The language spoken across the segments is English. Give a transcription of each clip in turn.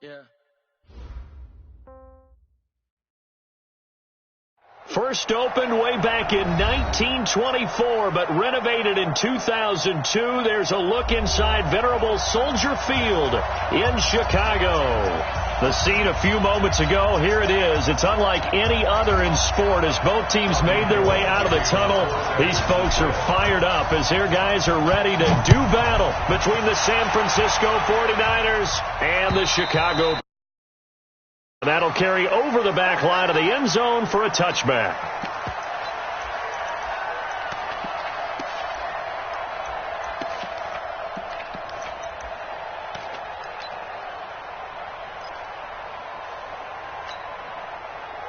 Yeah. First opened way back in 1924, but renovated in 2002. There's a look inside venerable Soldier Field in Chicago. The scene a few moments ago, here it is. It's unlike any other in sport as both teams made their way out of the tunnel. These folks are fired up as their guys are ready to do battle between the San Francisco 49ers and the Chicago. That'll carry over the back line of the end zone for a touchback.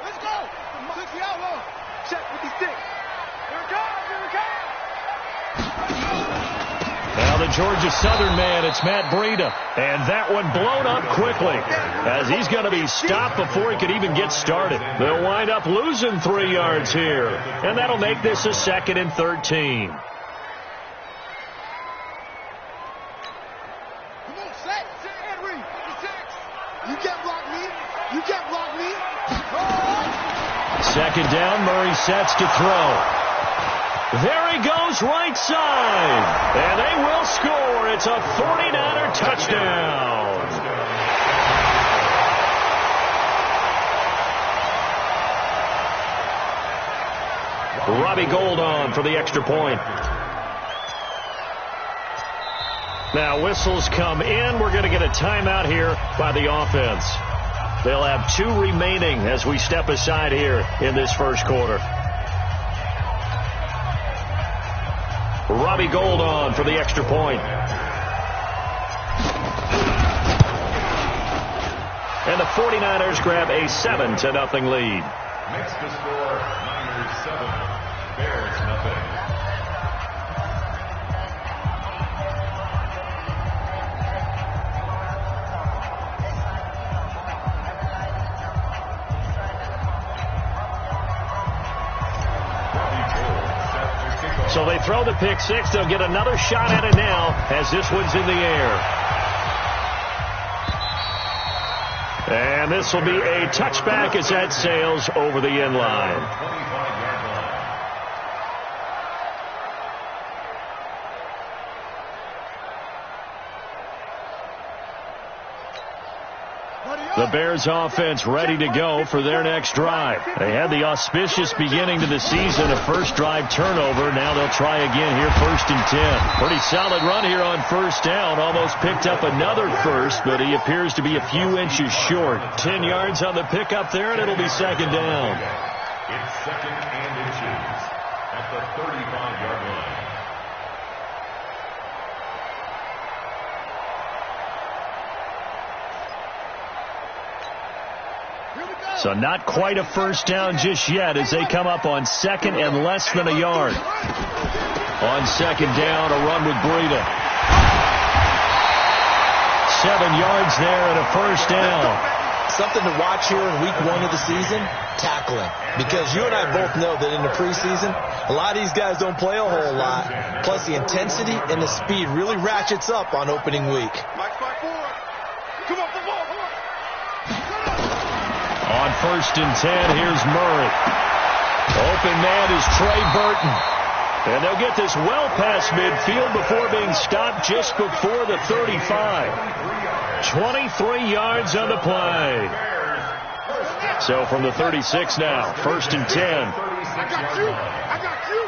Let's go. Took the outlaw. Check with the stick. Here it comes. Here it comes. Now the Georgia Southern man, it's Matt Breida. And that one blown up quickly as he's going to be stopped before he could even get started. They'll wind up losing 3 yards here. And that'll make this a 2nd and 13. Come on, set. Henry. 56. You can't block me. You can't block me. Second down, Murray sets to throw. There he goes right side. And they will score. It's a 49er touchdown. Robbie Gould on for the extra point. Now whistles come in. We're going to get a timeout here by the offense. They'll have 2 remaining as we step aside here in this first quarter. Robbie Gould on for the extra point. And the 49ers grab a 7-0 lead. Makes the score Niners 7, Bears nothing. So they throw the pick six. They'll get another shot at it now as this one's in the air. And this will be a touchback as that sails over the end line. The Bears offense ready to go for their next drive. They had the auspicious beginning to the season, a first drive turnover. Now they'll try again here, 1st and 10. Pretty solid run here on first down. Almost picked up another first, but he appears to be a few inches short. 10 yards on the pickup there, and it'll be 2nd down. It's 2nd and inches at the 35-yard line. So not quite a first down just yet as they come up on 2nd and less than a yard. On 2nd down, a run with Breida. 7 yards there and a first down. Something to watch here in week 1 of the season, tackling. Because you and I both know that in the preseason, a lot of these guys don't play a whole lot. Plus the intensity and the speed really ratchets up on opening week. Come on, come on. On 1st and 10, here's Murray. Open man is Trey Burton. And they'll get this well past midfield before being stopped just before the 35. 23 yards on the play. So from the 36 now, 1st and 10. I got you. I got you.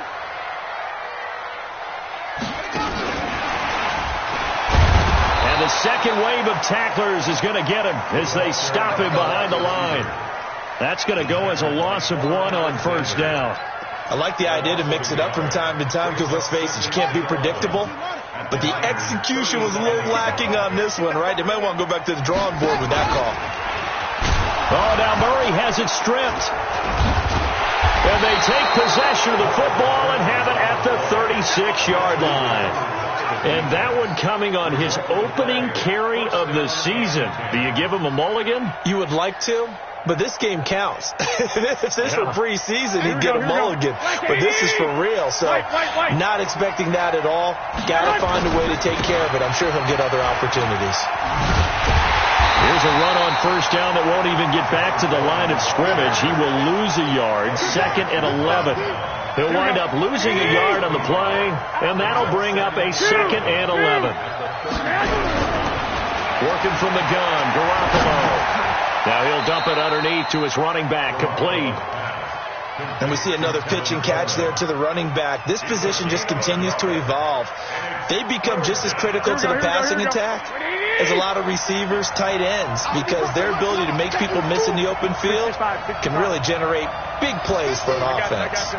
And the second wave of tacklers is going to get him as they stop him behind the line. That's going to go as a loss of 1 on 1st down. I like the idea to mix it up from time to time because, let's face it, you can't be predictable. But the execution was a little lacking on this one, right? They might want to go back to the drawing board with that call. Oh, now Murray has it stripped. And they take possession of the football and have it at the 36-yard line. And that one coming on his opening carry of the season. Do you give him a mulligan? You would like to, but this game counts. If this were preseason, he'd get a mulligan. But this is for real, so not expecting that at all. Got to find a way to take care of it. I'm sure he'll get other opportunities. Here's a run on first down that won't even get back to the line of scrimmage. He will lose a yard. 2nd and 11. He'll wind up losing a yard on the play, and that'll bring up a 2nd and 11. Working from the gun, Garoppolo. Now he'll dump it underneath to his running back, complete. And we see another pitch and catch there to the running back. This position just continues to evolve. They become just as critical to the passing attack as a lot of receivers, tight ends, because their ability to make people miss in the open field can really generate big plays for an offense.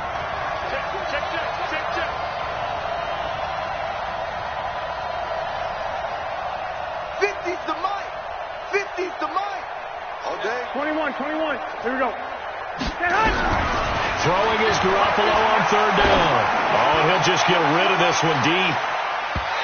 50's the mic. 50's the mic. All day. 21. Here we go. Throwing is Garoppolo on 3rd down. Oh, he'll just get rid of this one deep.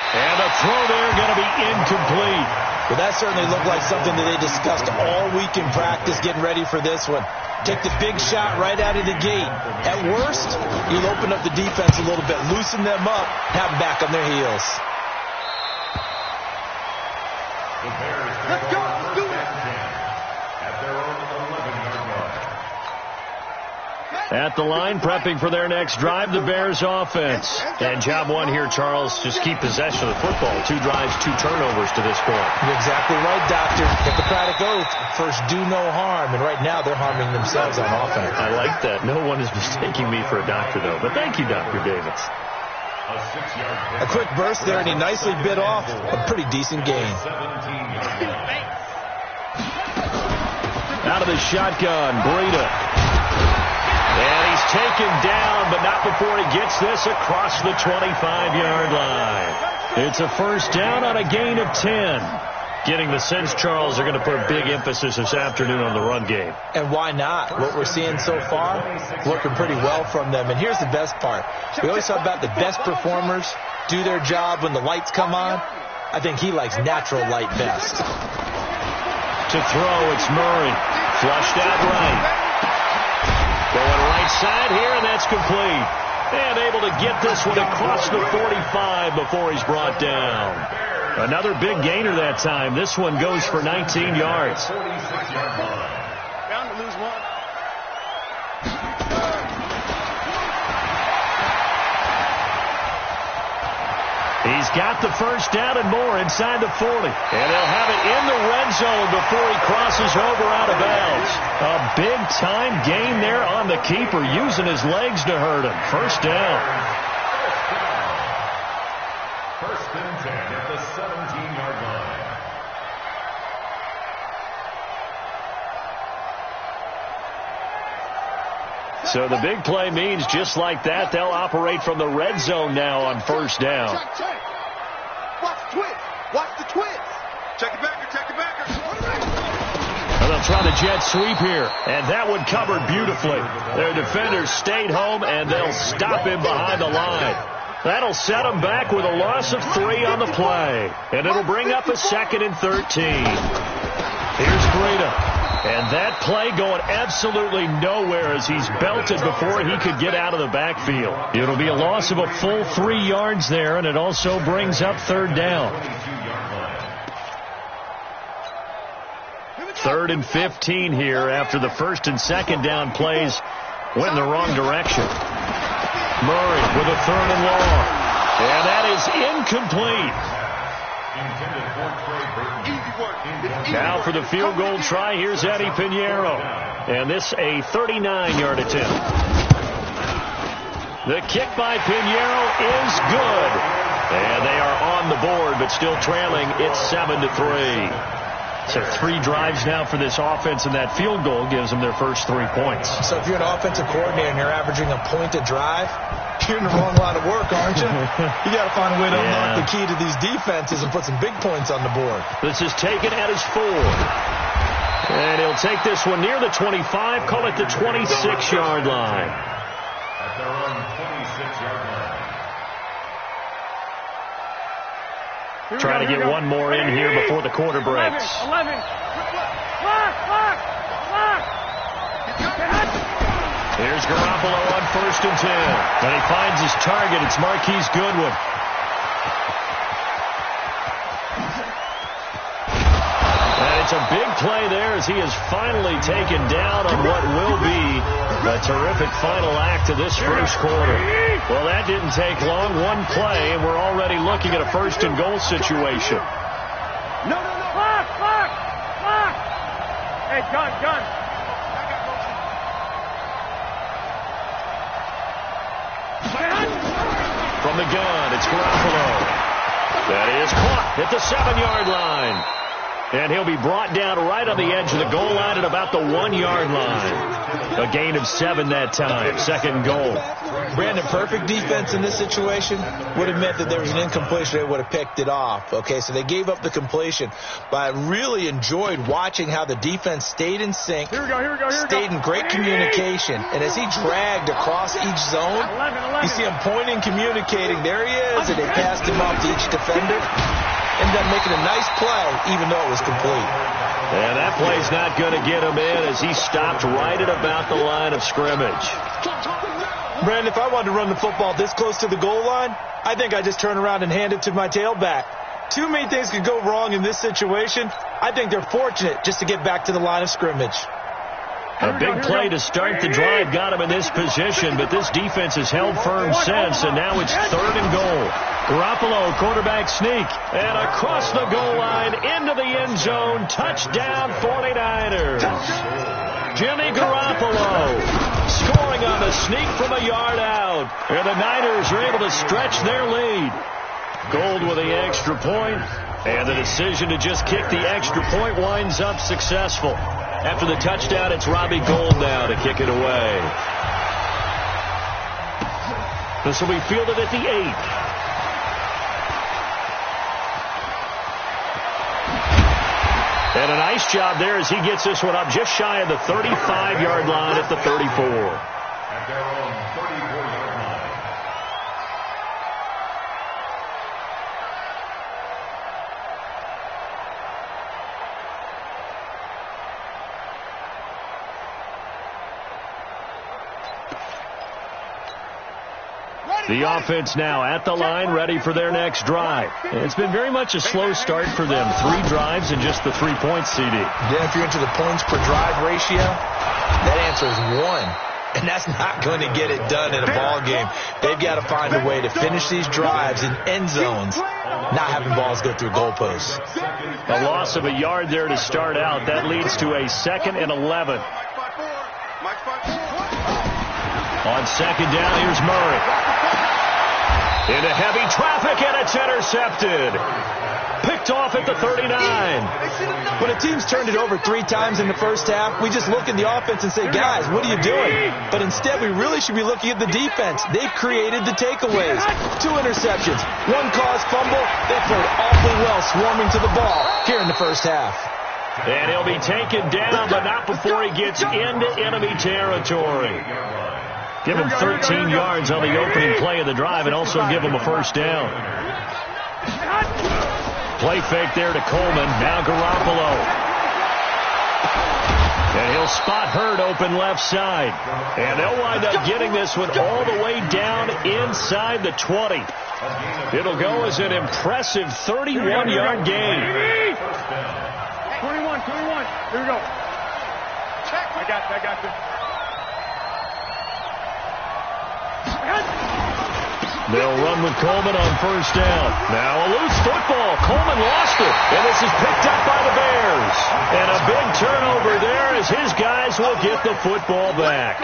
And a throw there going to be incomplete. Well, that certainly looked like something that they discussed all week in practice getting ready for this one. Take the big shot right out of the gate. At worst, you'll open up the defense a little bit, loosen them up, have them back on their heels. Let's go. Do it. At their own 11-yard line. At the line, prepping for their next drive, the Bears offense. And job one here, Charles, just keep possession of the football. 2 drives, 2 turnovers to this point. You're exactly right, Doctor. Hippocratic oath, first do no harm. And right now, they're harming themselves on offense. I like that. No one is mistaking me for a doctor, though. But thank you, Dr. Davis. A quick burst there, and he nicely bit off a pretty decent gain. Out of the shotgun, Breida. And he's taken down, but not before he gets this across the 25-yard line. It's a first down on a gain of 10. Getting the sense, Charles, they're going to put a big emphasis this afternoon on the run game. And why not? What we're seeing so far, working pretty well from them. And here's the best part. We always talk about the best performers do their job when the lights come on. I think he likes natural light best. To throw, it's Murray. Flushed out right. Going right side here, and that's complete. And able to get this one across the 45 before he's brought down. Another big gainer that time. This one goes for 19 yards. Bound to lose one. He's got the first down and more inside the 40. And they'll have it in the red zone before he crosses over out of bounds. A big-time gain there on the keeper, using his legs to hurt him. First down. First and 10 at the 17-yard line. So the big play means just like that, they'll operate from the red zone now on first down. Check. Watch the twist. Watch the twist. Check it backer. And they'll try the jet sweep here. And that one covered beautifully. Their defenders stayed home, and they'll stop him behind the line. That'll set him back with a loss of 3 on the play. And it'll bring up a 2nd and 13. Here's Breida. And that play going absolutely nowhere as he's belted before he could get out of the backfield. It'll be a loss of a full 3 yards there, and it also brings up 3rd down. 3rd and 15 here after the 1st and 2nd down plays went in the wrong direction. Murray with a 3rd and long. And that is incomplete. Now for the field goal try, here's Eddie Pinheiro. And this a 39-yard attempt. The kick by Pinheiro is good. And they are on the board, but still trailing. It's 7-3. So 3 drives now for this offense, and that field goal gives them their first 3 points. So if you're an offensive coordinator and you're averaging a point a drive, you're in the wrong line of work, aren't you? You got to find a way to unlock the key to these defenses and put some big points on the board. This is taken at his 4. And he'll take this one near the 25, call it the 26-yard line. At their own 26-yard line. Trying to get one more in here before the quarter breaks. 11. Lock. Here's Garoppolo on 1st and 10. And he finds his target. It's Marquise Goodwin. And It's a big play there as he is finally taken down on what will be a terrific final act of this first quarter. Well, that didn't take long. One play, and we're already looking at a first-and-goal situation. No. Clock. Hey, gun. From the gun, it's Garoppolo. That is caught at the 7-yard line. And he'll be brought down right on the edge of the goal line at about the 1-yard line. A gain of 7 that time. Second goal. Brandon, perfect defense in this situation would have meant that there was an incompletion. They would have picked it off. Okay, so they gave up the completion. But I really enjoyed watching how the defense stayed in sync, stayed in great communication. And as he dragged across each zone, you see him pointing, communicating. There he is, and they passed him off to each defender. Ended up making a nice play, even though it was complete. And that play's not going to get him in as he stopped right at about the line of scrimmage. Brandon, if I wanted to run the football this close to the goal line, I think I just turn around and hand it to my tailback. Too many things could go wrong in this situation. I think they're fortunate just to get back to the line of scrimmage. A big play to start the drive got him in this position, but this defense has held firm since, and now it's 3rd and goal. Garoppolo, quarterback sneak, and across the goal line into the end zone. Touchdown 49ers. Jimmy Garoppolo scoring on the sneak from a yard out. And the Niners are able to stretch their lead. Gold with the extra point, and the decision to just kick the extra point winds up successful. After the touchdown, it's Robbie Gould now to kick it away. This will be fielded at the 8. And a nice job there as he gets this one up just shy of the 35-yard line at the 34. At their own 34-yard line. The offense now at the line, ready for their next drive. It's been very much a slow start for them. 3 drives and just the 3 points, CD. Yeah, if you're into the points per drive ratio, that answer is 1. And that's not going to get it done in a ball game. They've got to find a way to finish these drives in end zones, not having balls go through goalposts. A loss of a yard there to start out. That leads to a 2nd and 11. On second down, here's Murray. Into heavy traffic, and it's intercepted. Picked off at the 39. When a team's turned it over 3 times in the first half, we just look at the offense and say, guys, what are you doing? But instead, we really should be looking at the defense. They've created the takeaways. 2 interceptions, 1 caused fumble. They played awfully well swarming to the ball here in the first half. And he'll be taken down, but not before he gets into enemy territory. Give him 13 yards on the opening play of the drive and also give him a first down. Play fake there to Coleman. Now Garoppolo. And he'll spot Hurd open left side. And they'll wind up getting this one all the way down inside the 20. It'll go as an impressive 31-yard gain. 21. Here we go. Check. I got you. They'll run with Coleman on first down. Now a loose football. Coleman lost it. And this is picked up by the Bears. And a big turnover there as his guys will get the football back.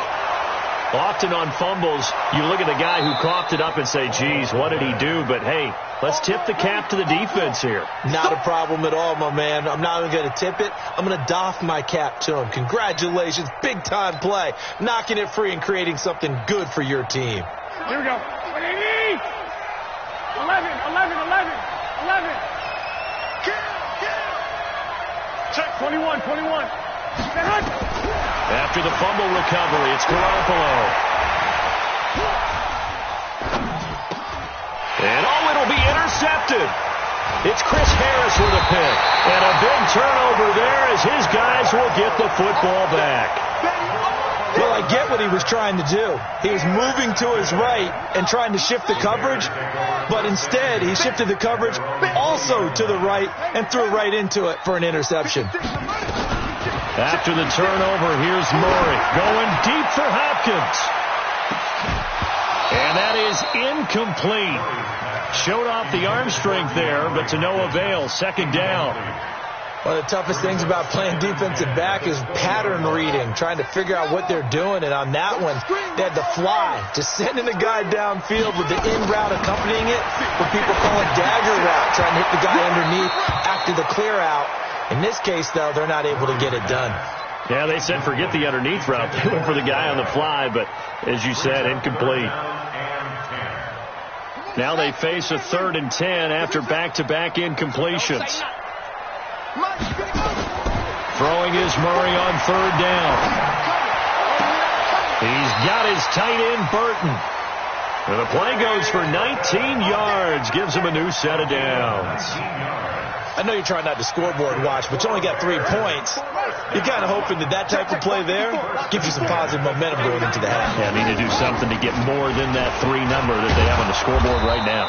Often on fumbles, you look at the guy who coughed it up and say, geez, what did he do? But, hey, let's tip the cap to the defense here. Not a problem at all, my man. I'm not even going to tip it. I'm going to doff my cap to him. Congratulations. Big-time play. Knocking it free and creating something good for your team. Here we go. 11. Check. 21. After the fumble recovery, it's Garoppolo. And it'll be intercepted. It's Chris Harris with a pick. And a big turnover there as his guys will get the football back. Well, I get what he was trying to do. He was moving to his right and trying to shift the coverage, but instead he shifted the coverage also to the right and threw right into it for an interception. After the turnover, here's Murray going deep for Hopkins. And that is incomplete. Showed off the arm strength there, but to no avail. Second down. One of the toughest things about playing defensive back is pattern reading, trying to figure out what they're doing. And on that one, they had to fly, just sending the guy downfield with the in route accompanying it, what people call a dagger route, trying to hit the guy underneath after the clear out. In this case, though, they're not able to get it done. Yeah, they said forget the underneath route. They went for the guy on the fly, but as you said, incomplete. Now they face a 3rd and 10 after back-to-back incompletions. Throwing is Murray on 3rd down. He's got his tight end, Burton. And the play goes for 19 yards. Gives him a new set of downs. I know you're trying not to scoreboard watch, but you only got 3 points. You're kind of hoping that type of play there gives you some positive momentum going into the half. Yeah, need to do something to get more than that 3 number that they have on the scoreboard right now.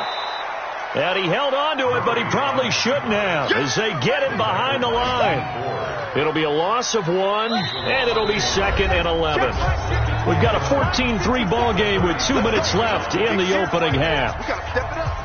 And he held on to it, but he probably shouldn't have as they get him behind the line. It'll be a loss of 1, and it'll be 2nd and 11. We've got a 14-3 ball game with 2 minutes left in the opening half. We got to step it up.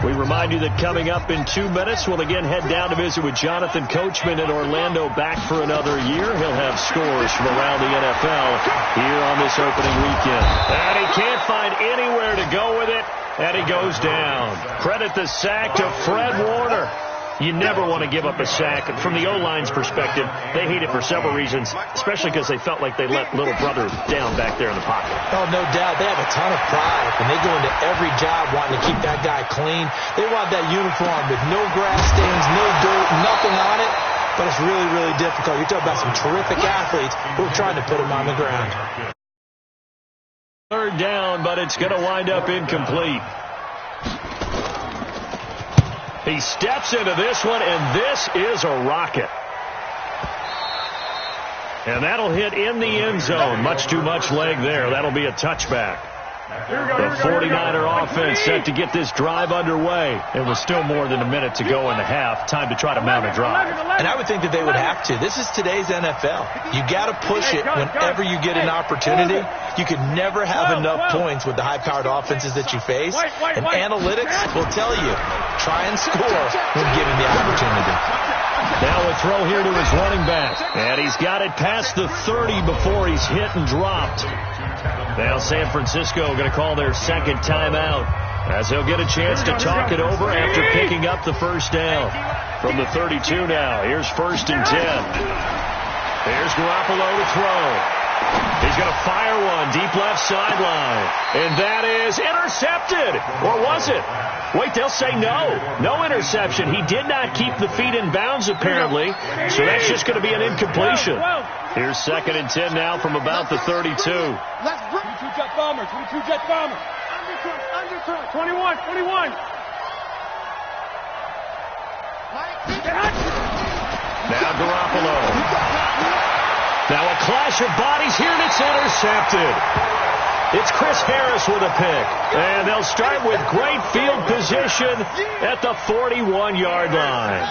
We remind you that coming up in 2 minutes, we'll again head down to visit with Jonathan Coachman in Orlando, back for another year. He'll have scores from around the NFL here on this opening weekend. And he can't find anywhere to go with it, and he goes down. Credit the sack to Fred Warner. You never want to give up a sack. From the O-line's perspective, they hate it for several reasons, especially because they felt like they let little brother down back there in the pocket. Oh, no doubt. They have a ton of pride, and they go into every job wanting to keep that guy clean. They want that uniform with no grass stains, no dirt, nothing on it. But it's really, really difficult. You're talking about some terrific athletes who are trying to put him on the ground. 3rd down, but it's going to wind up incomplete. He steps into this one, and this is a rocket. And that'll hit in the end zone. Much too much leg there. That'll be a touchback. The 49er offense set to get this drive underway. It was still more than a minute to go in the half. Time to try to mount a drive. And I would think that they would have to. This is today's NFL. You got to push it whenever you get an opportunity. You can never have enough points with the high-powered offenses that you face. And analytics will tell you, try and score when given the opportunity. Now a throw here to his running back. And he's got it past the 30 before he's hit and dropped. Now San Francisco going to call their 2nd timeout as they'll get a chance to talk it over after picking up the 1st down. From the 32 now, here's 1st and 10. Here's Garoppolo to throw. He's going to fire one deep left sideline. And that is intercepted. Or was it? Wait, they'll say no. No interception. He did not keep the feet in bounds, apparently. So that's just going to be an incompletion. Here's 2nd and 10 now from about the 32. 22 jet bomber, 22 jet bomber. Undercut, 21. Now Garoppolo. Now a clash of bodies here, and it's intercepted. It's Chris Harris with a pick. And they'll start with great field position at the 41-yard line.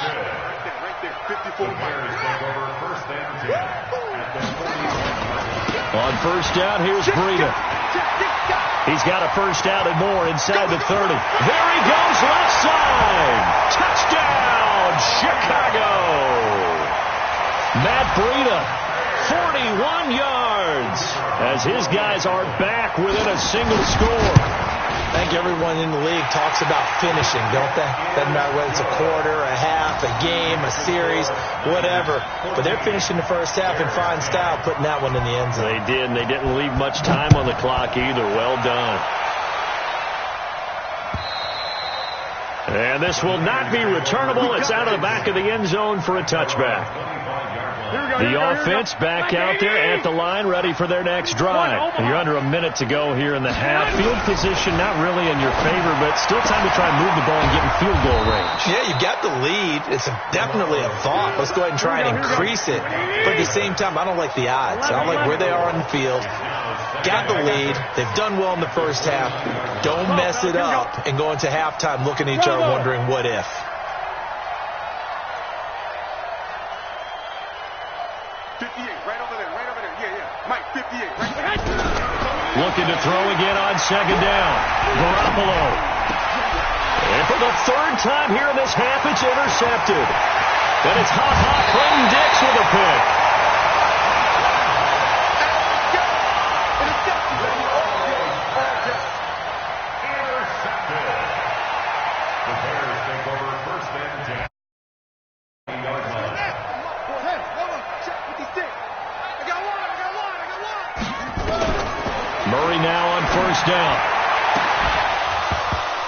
On 1st down, here's Breida. He's got a 1st down and more inside the 30. There he goes, left side. Touchdown, Chicago. Matt Breida, 41 yards, as his guys are back within a single score. I think everyone in the league talks about finishing, don't they? Doesn't matter whether it's a quarter, a half, a game, a series, whatever. But they're finishing the 1st half in fine style, putting that one in the end zone. They did, and they didn't leave much time on the clock either. Well done. And this will not be returnable. It's out of the back of the end zone for a touchback. The offense back out there at the line, ready for their next drive. You're under a minute to go here in the half. Field position not really in your favor, but still time to try and move the ball and get in field goal range. Yeah, you got the lead. It's definitely a thought. Let's go ahead and try and increase it. But at the same time, I don't like the odds. I don't like where they are on the field. Got the lead. They've done well in the first half. Don't mess it up and go into halftime looking at each other wondering what if. Looking to throw again on second down. Garoppolo. And for the third time here in this half, it's intercepted. And it's hot Clinton Dix with a pick. Intercepted. The Bears take over first and 10. Murray now on first down.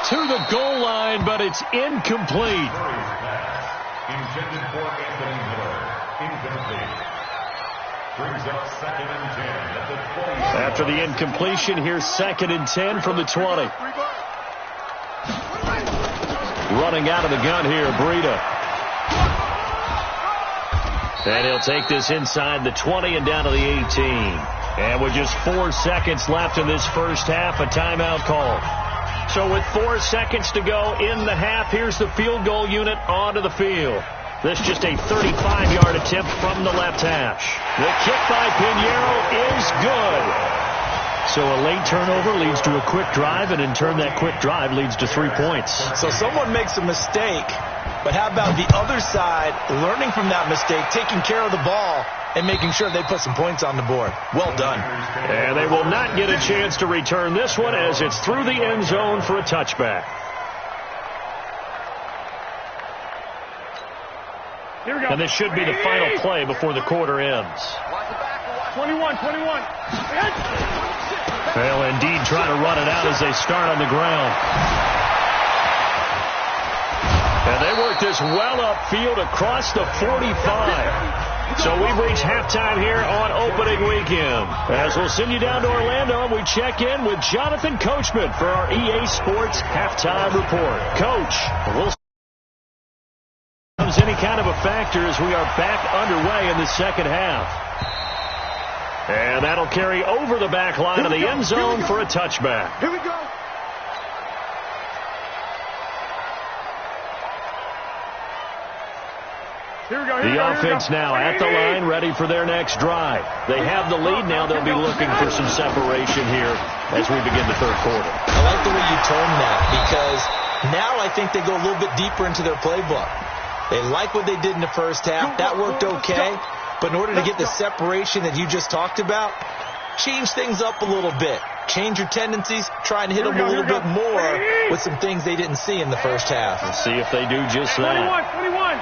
To the goal line, but it's incomplete. Murray's pass, intended for Anthony Miller. Incomplete. Brings up second and 10 at the 20. After the incompletion, here's second and 10 from the 20. Running out of the gun here, Breida. And he'll take this inside the 20 and down to the 18. And with just 4 seconds left in this first half, a timeout call. So with 4 seconds to go in the half, here's the field goal unit onto the field. This just a 35-yard attempt from the left hash. The kick by Pinheiro is good. So a late turnover leads to a quick drive, and in turn that quick drive leads to 3 points. So someone makes a mistake, but how about the other side learning from that mistake, taking care of the ball, and making sure they put some points on the board. Well done. And they will not get a chance to return this one as it's through the end zone for a touchback. Here we go. And this should be the final play before the quarter ends. 21. They'll indeed try to run it out as they start on the ground. And they work this well upfield across the 45. So we've reached halftime here on opening weekend. As we'll send you down to Orlando, and we check in with Jonathan Coachman for our EA Sports Halftime Report. Coach, we'll see any kind of a factor as we are back underway in the second half. And that'll carry over the back line of the end zone for a touchback. Here we go. The offense now at the line, ready for their next drive. They have the lead now. They'll be looking for some separation here as we begin the third quarter. I like the way you term that, because now I think they go a little bit deeper into their playbook. They like what they did in the first half. That worked okay. But in order to get the separation that you just talked about, change things up a little bit. Change your tendencies. Try and hit them a little bit more with some things they didn't see in the first half. Let's see if they do just that. 21.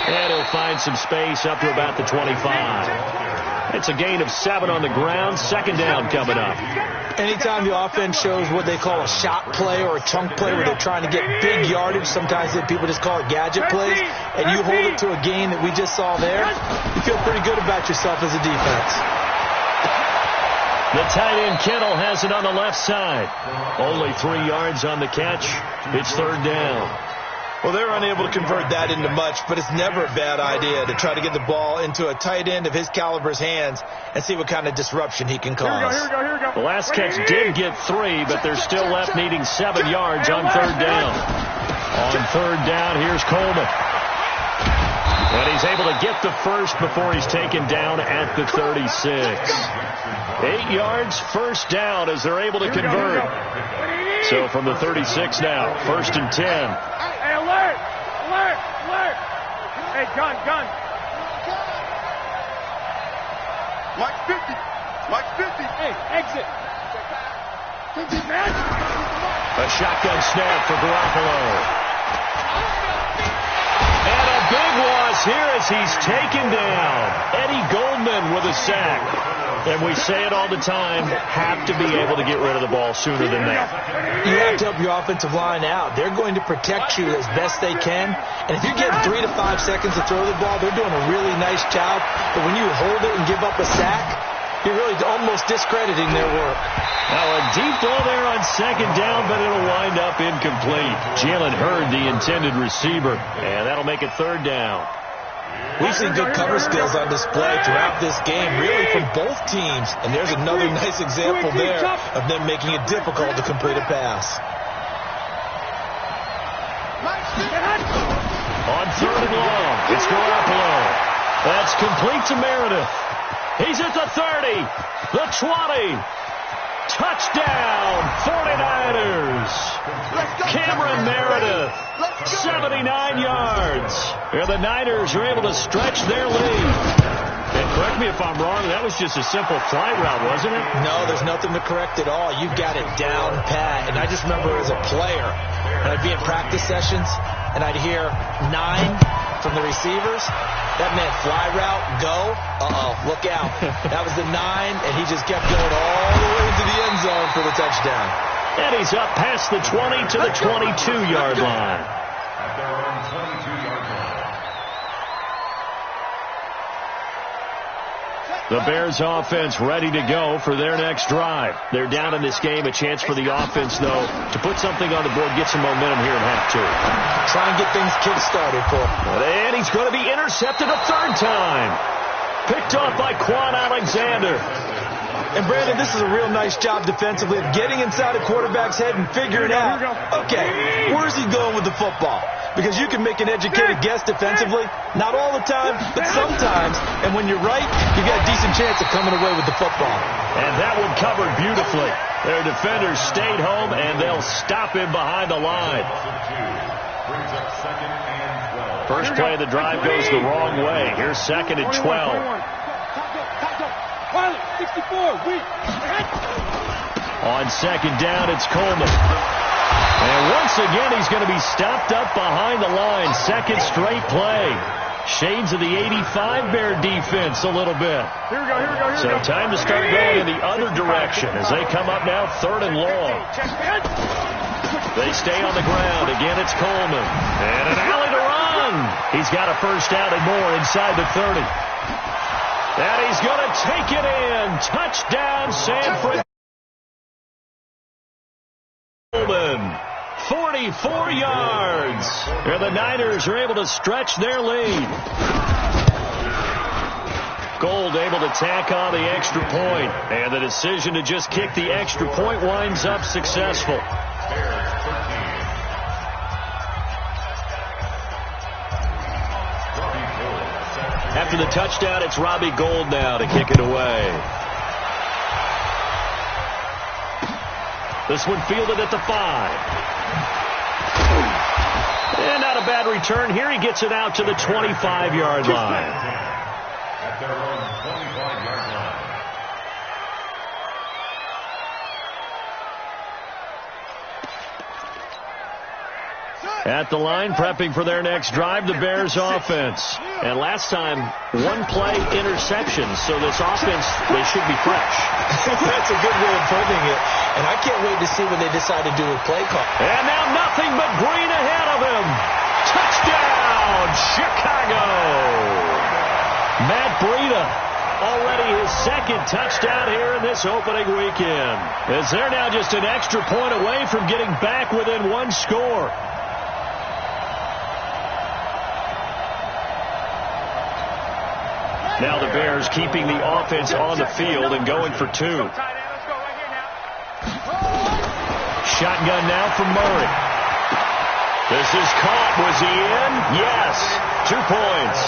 And he'll find some space up to about the 25. It's a gain of 7 on the ground. Second down coming up. Anytime the offense shows what they call a shot play or a chunk play where they're trying to get big yardage, sometimes people just call it gadget plays, and you hold it to a gain that we just saw there, you feel pretty good about yourself as a defense. The tight end Kittle has it on the left side. Only 3 yards on the catch. It's third down. Well, they're unable to convert that into much, but it's never a bad idea to try to get the ball into a tight end of his caliber's hands and see what kind of disruption he can cause. Here we go. The last catch did get 3, but they're still left needing 7 yards on third down. On third down, here's Coleman. And he's able to get the first before he's taken down at the 36. 8 yards, first down as they're able to convert. So from the 36 now, first and 10. Hey, alert! Hey, gun. Mike 50. Hey, exit. A shotgun snap for Garoppolo. And a big loss here as he's taken down. Eddie Goldman with a sack. And we say it all the time, have to be able to get rid of the ball sooner than that. You have to help your offensive line out. They're going to protect you as best they can. And if you get 3 to 5 seconds to throw the ball, they're doing a really nice job. But when you hold it and give up a sack, you're really almost discrediting their work. Now a deep ball there on second down, but it'll wind up incomplete. Jalen Hurd, the intended receiver, and that'll make it third down. We've seen good cover skills on display throughout this game, really from both teams. And there's another nice example there of them making it difficult to complete a pass. On third and long, it's Garoppolo. That's complete to Meredith. He's at the 30, the 20. Touchdown, 49ers. Cameron Meredith, 79 yards. And the Niners are able to stretch their lead. And correct me if I'm wrong, that was just a simple fly route, wasn't it? No, there's nothing to correct at all. You've got it down pat. And I just remember as a player, and I'd be in practice sessions, and I'd hear 9 from the receivers. That meant fly route, go. Look out. That was the 9, and he just kept going all the way into the end zone for the touchdown. And he's up past the 20 to the 22-yard line. At their own 22-yard line. The Bears offense ready to go for their next drive. They're down in this game. A chance for the offense, though, to put something on the board, get some momentum here in half two. Try and get things kick-started for him. And he's going to be intercepted a third time. Picked off by Quan Alexander. And, Brandon, this is a real nice job defensively of getting inside a quarterback's head and figuring out, okay, where's he going with the football? Because you can make an educated guess defensively. Not all the time, but sometimes. And when you're right, you got a decent chance of coming away with the football. And that one covered beautifully. Their defenders stayed home, and they'll stop him behind the line. First play of the drive goes the wrong way. Here's second and 12. On second down, it's Coleman. And once again, he's going to be stopped up behind the line. Second straight play. Shades of the 85 Bear defense a little bit. Here we go. So time to start going in the other direction as they come up now third and long. They stay on the ground. Again, it's Coleman. And an alley to run. He's got a first down and more inside the 30. And he's going to take it in. Touchdown, San Francisco. Coleman, 44 yards. And the Niners are able to stretch their lead. Gold able to tack on the extra point. And the decision to just kick the extra point winds up successful. After the touchdown, it's Robbie Gould now to kick it away. This one fielded at the 5. And not a bad return. Here he gets it out to the 25-yard line. At their own 25-yard line. At the line, prepping for their next drive, the Bears offense. And last time, one play interception. So this offense, they should be fresh. That's a good way of putting it. And I can't wait to see when they decide to do a play call. And now nothing but green ahead of him. Touchdown, Chicago. Matt Breida, already his second touchdown here in this opening weekend. As they're now just an extra point away from getting back within one score. Now the Bears keeping the offense on the field and going for 2. Shotgun now from Murray. This is caught. Was he in? Yes. 2 points.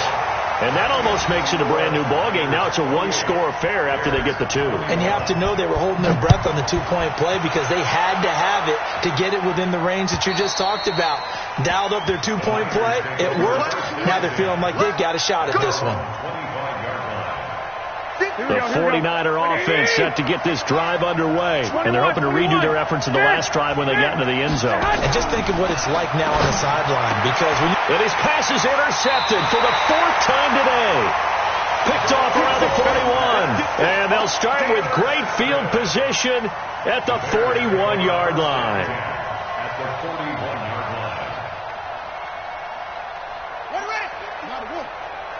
And that almost makes it a brand new ballgame. Now it's a one-score affair after they get the 2. And you have to know they were holding their breath on the 2-point play because they had to have it to get it within the range that you just talked about. Dialed up their 2-point play. It worked. Now they're feeling like they've got a shot at this one. The 49er offense set to get this drive underway. And they're hoping to redo their efforts in the last drive when they got into the end zone. And just think of what it's like now on the sideline. Because when and his pass is intercepted for the 4th time today. Picked off around the 41. And they'll start with great field position at the 41-yard line. At the 41-yard line.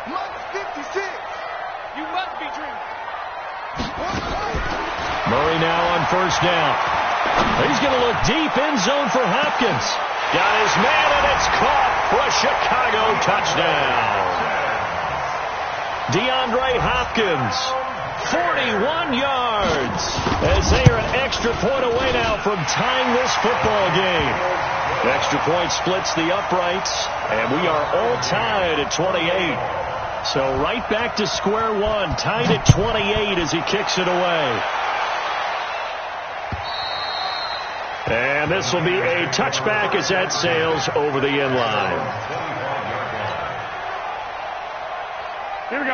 Must 56. You must be dreaming. Murray now on first down. He's going to look deep in zone for Hopkins. Got his man, and it's caught for a Chicago touchdown. DeAndre Hopkins, 41 yards, as they are an extra point away now from tying this football game. Extra point splits the uprights, and we are all tied at 28. So right back to square one, tied at 28 as he kicks it away. And this will be a touchback as that sails over the end line.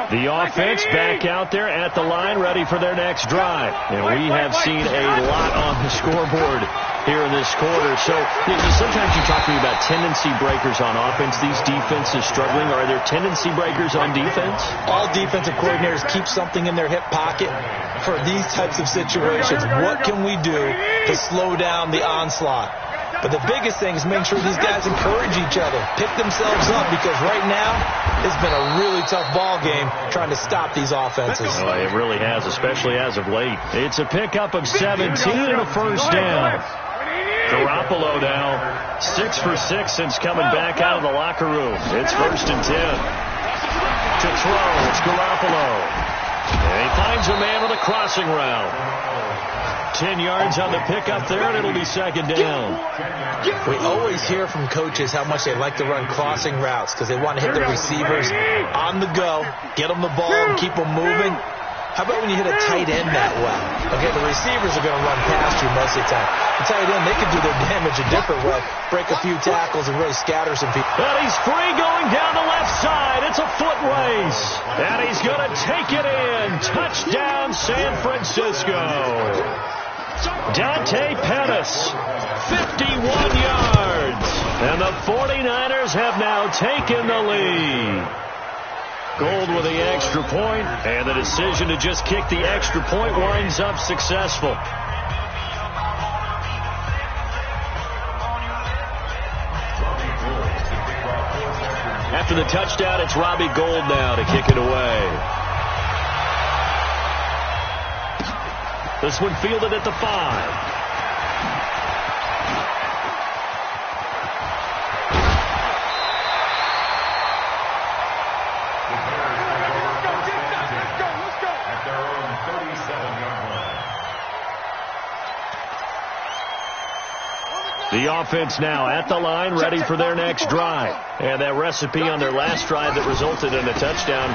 The offense back out there at the line, ready for their next drive. And we have seen a lot on the scoreboard here in this quarter. So sometimes you talk to me about tendency breakers on offense. These defenses struggling. Are there tendency breakers on defense? all defensive coordinators keep something in their hip pocket for these types of situations. What can we do to slow down the onslaught? But the biggest thing is making sure these guys encourage each other, pick themselves up, because right now it's been a really tough ball game trying to stop these offenses. Oh, it really has, especially as of late. It's a pickup of 17 and a first down. Garoppolo now 6 for 6 since coming back out of the locker room. It's 1st and 10. To throw, it's Garoppolo. And he finds a man with a crossing route. 10 yards on the pickup there, and it'll be 2nd down. We always hear from coaches how much they like to run crossing routes because they want to hit their receivers on the go, get them the ball, and keep them moving. How about when you hit a tight end that way? Okay, the receivers are going to run past you most of the time. The tight end, they can do their damage a different way, break a few tackles and really scatter some people. And he's free going down the left side. It's a foot race. And he's going to take it in. Touchdown, San Francisco. Dante Pettis, 51 yards. And the 49ers have now taken the lead. Gold with the extra point, and the decision to just kick the extra point winds up successful. After the touchdown, it's Robbie Gould now to kick it away. This one fielded at the 5. The offense now at the line, ready for their next drive. And that recipe on their last drive that resulted in a touchdown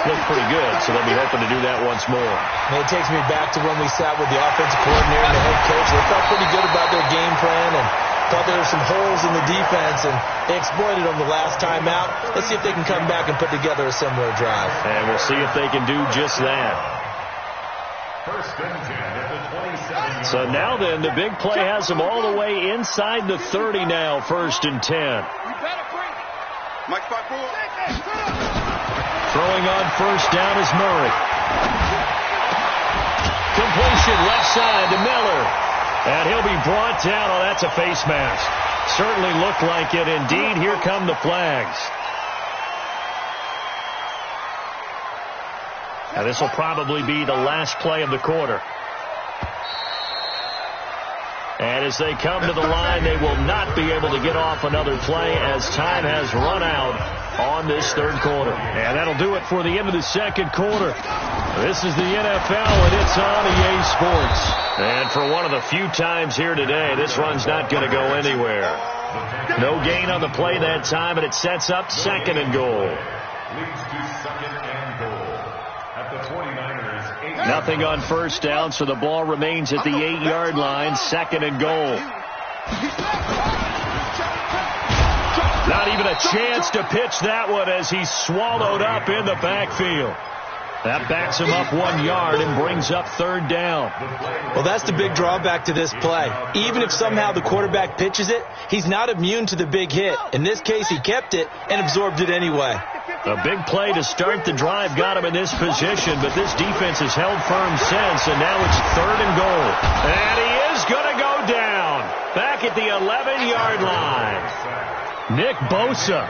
looked pretty good, so they'll be hoping to do that once more. And it takes me back to when we sat with the offensive coordinator and the head coach. They felt pretty good about their game plan and thought there were some holes in the defense, and they exploited them the last time out. Let's see if they can come back and put together a similar drive. And we'll see if they can do just that. 1st and 10 at the 27. So now then, the big play has them all the way inside the 30 now, 1st and 10. Mike spot forward. Throwing on first down is Murray. Completion left side to Miller. And he'll be brought down. Oh, that's a face mask. Certainly looked like it. Indeed, here come the flags. Now, this will probably be the last play of the quarter. And as they come to the line, they will not be able to get off another play as time has run out on this 3rd quarter. And that'll do it for the end of the 2nd quarter. This is the NFL, and it's on EA Sports. And for one of the few times here today, this run's not going to go anywhere. No gain on the play that time, and it sets up 2nd and goal. Leads to 2nd and goal. At the 49ers, 8. Nothing on first down, so the ball remains at the 8-yard line, 2nd and goal. Not even a chance to pitch that one as he's swallowed up in the backfield. That backs him up 1 yard and brings up 3rd down. Well, that's the big drawback to this play. Even if somehow the quarterback pitches it, he's not immune to the big hit. In this case, he kept it and absorbed it anyway. A big play to start the drive got him in this position, but this defense has held firm since, and now it's 3rd and goal. And he is going to go down back at the 11-yard line. Nick Bosa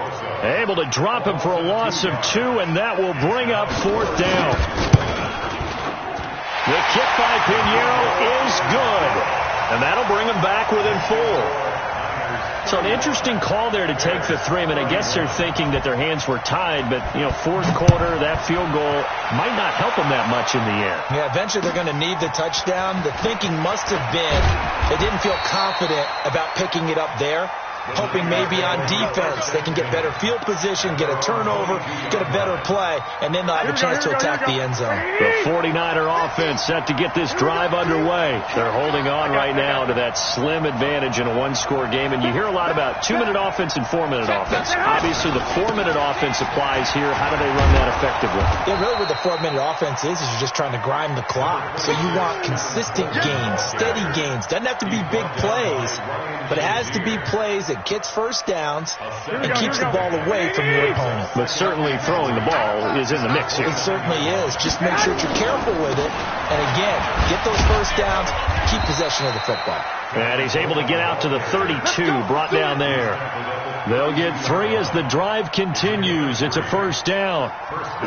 able to drop him for a loss of 2, and that will bring up 4th down. The kick by Pinheiro is good, and that'll bring him back within 4. So an interesting call there to take the 3. I mean, I guess they're thinking that their hands were tied, but, 4th quarter, that field goal might not help them that much in the end. Yeah, eventually they're going to need the touchdown. The thinking must have been they didn't feel confident about picking it up there, hoping maybe on defense they can get better field position, get a turnover, get a better play, and then they'll have a chance to attack the end zone. The 49er offense set to get this drive underway. They're holding on right now to that slim advantage in a 1-score game, and you hear a lot about 2-minute offense and 4-minute offense. Obviously, the 4-minute offense applies here. How do they run that effectively? Yeah, really what the 4-minute offense is you're just trying to grind the clock. So you want consistent gains, steady gains. Doesn't have to be big plays, but it has to be plays that gets first downs and keeps the ball away from your opponent. But certainly throwing the ball is in the mix here. It certainly is. Just make sure that you're careful with it. And again, get those first downs, keep possession of the football. And he's able to get out to the 32, brought down there. They'll get 3 as the drive continues. It's a 1st down.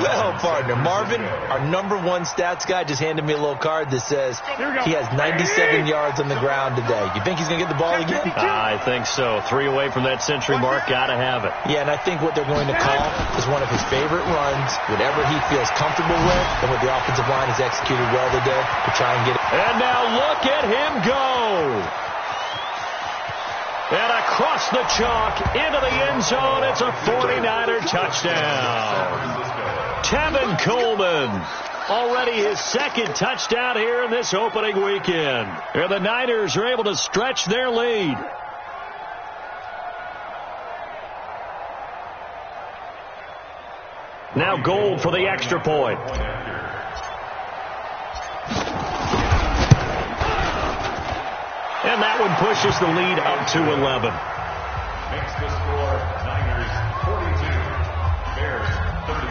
Well, partner, Marvin, our #1 stats guy, just handed me a little card that says he has 97 yards on the ground today. You think he's going to get the ball again? I think so. 3 away from that century mark. Got to have it. Yeah, and I think what they're going to call is one of his favorite runs, whatever he feels comfortable with, and what the offensive line has executed well today to try and get it. And now look at him go. And across the chalk into the end zone, it's a 49er touchdown. Tevin Coleman, already his 2nd touchdown here in this opening weekend. And the Niners are able to stretch their lead. Now Gold for the extra point. And that one pushes the lead up to 11. Makes the score Niners 42, Bears 31.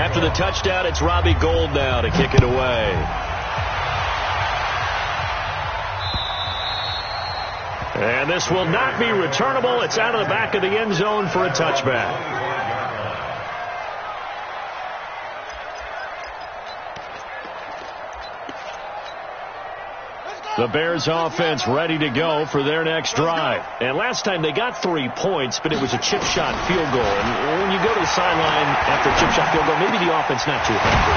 After the touchdown, it's Robbie Gould now to kick it away. And this will not be returnable. It's out of the back of the end zone for a touchback. The Bears offense ready to go for their next drive. And last time they got 3 points, but it was a chip shot field goal. And when you go to the sideline after a chip shot field goal, maybe the offense not too happy.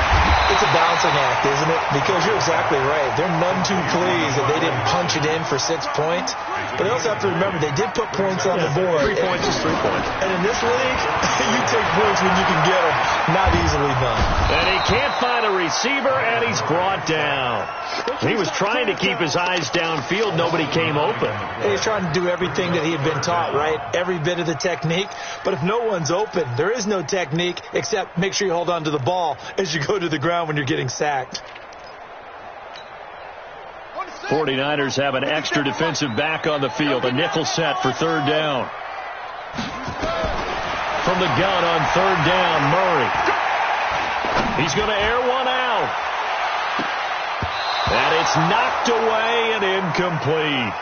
It's a balancing act, isn't it? Because you're exactly right. They're none too pleased that they didn't punch it in for 6 points. But they also have to remember they did put points on the board. 3 points is 3 points. And in this league, you take points when you can get them. Not easily done. And he can't find a receiver, and he's brought down. He was trying to keep his eyes downfield. Nobody came open. He's trying to do everything that he had been taught, right? Every bit of the technique. But if no one's open, there is no technique except make sure you hold on to the ball as you go to the ground when you're getting sacked. 49ers have an extra defensive back on the field. A nickel set for 3rd down. From the gun on 3rd down, Murray. He's going to air one out. And it's knocked away and incomplete.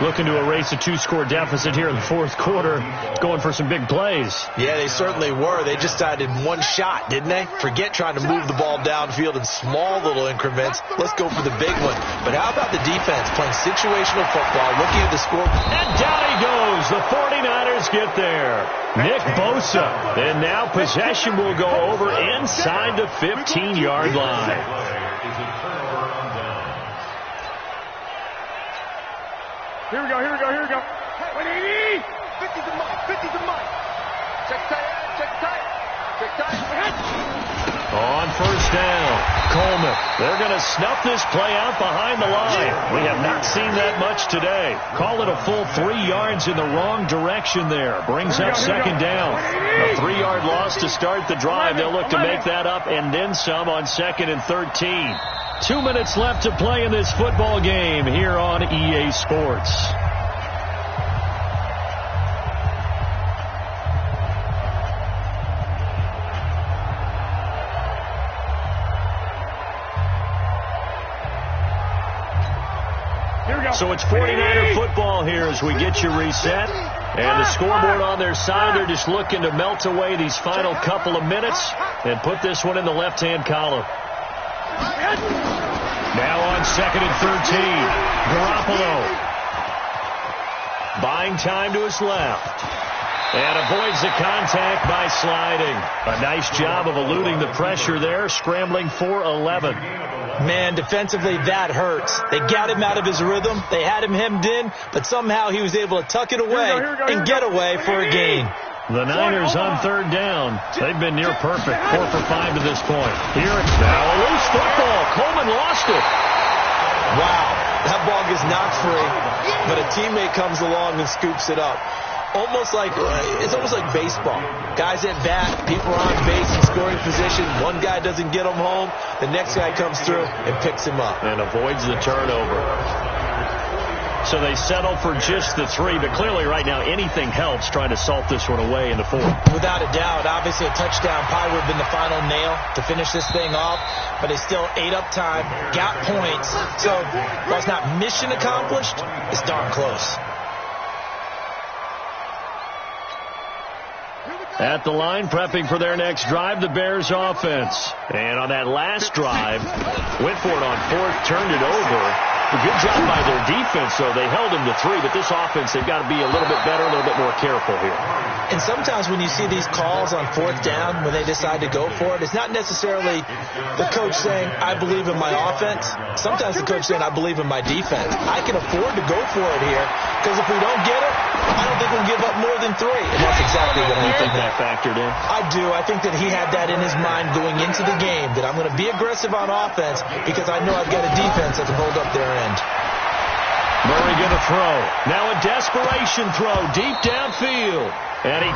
Looking to erase a 2-score deficit here in the 4th quarter. Going for some big plays. Yeah, they certainly were. They just decided one shot, didn't they? Forget trying to move the ball downfield in small little increments. Let's go for the big one. But how about the defense playing situational football, looking at the score? And down he goes. The 49ers get there. Nick Bosa. And now possession will go over inside the 15-yard line. Here we go. 180. 50's a mine. Check tight. On first down, Coleman. They're going to snuff this play out behind the line. We have not seen that much today. Call it a full 3 yards in the wrong direction there. Brings up second down. A 3-yard loss to start the drive. They'll look to make that up and then some on 2nd and 13. 2 minutes left to play in this football game here on EA Sports. So it's 49er football here as we get you reset. And the scoreboard on their side, they're just looking to melt away these final couple of minutes and put this one in the left-hand column. Now on 2nd and 13, Garoppolo. Buying time to his left. And avoids the contact by sliding. A nice job of eluding the pressure there, scrambling for 11. Man, defensively, that hurts. They got him out of his rhythm. They had him hemmed in, but somehow he was able to tuck it away and get away for a gain. The Niners on 3rd down. They've been near perfect, 4 for 5 to this point. Here it's now a loose football. Coleman lost it. Wow, that ball gets knocked free, but a teammate comes along and scoops it up. It's almost like baseball. Guys at bat, people are on base in scoring position. One guy doesn't get him home. The next guy comes through and picks him up. And avoids the turnover. So they settle for just the 3, but clearly right now anything helps trying to salt this one away in the 4th. Without a doubt, obviously a touchdown probably would have been the final nail to finish this thing off, but they still ate up time, got points. So while it's not mission accomplished, it's darn close. At the line, prepping for their next drive, the Bears offense. And on that last drive, went for it on 4th, turned it over. A good job by their defense, though. They held him to 3, but this offense, they've got to be a little bit better, a little bit more careful here. And sometimes when you see these calls on 4th down, when they decide to go for it, it's not necessarily the coach saying, I believe in my offense. Sometimes the coach saying, I believe in my defense. I can afford to go for it here, because if we don't get it, I don't think we'll give up more than 3. And that's exactly what I think that factored in. I do. I think that he had that in his mind going into the game, that I'm going to be aggressive on offense because I know I've got a defense that can hold up their end. Murray going to throw. Now a desperation throw deep downfield. And he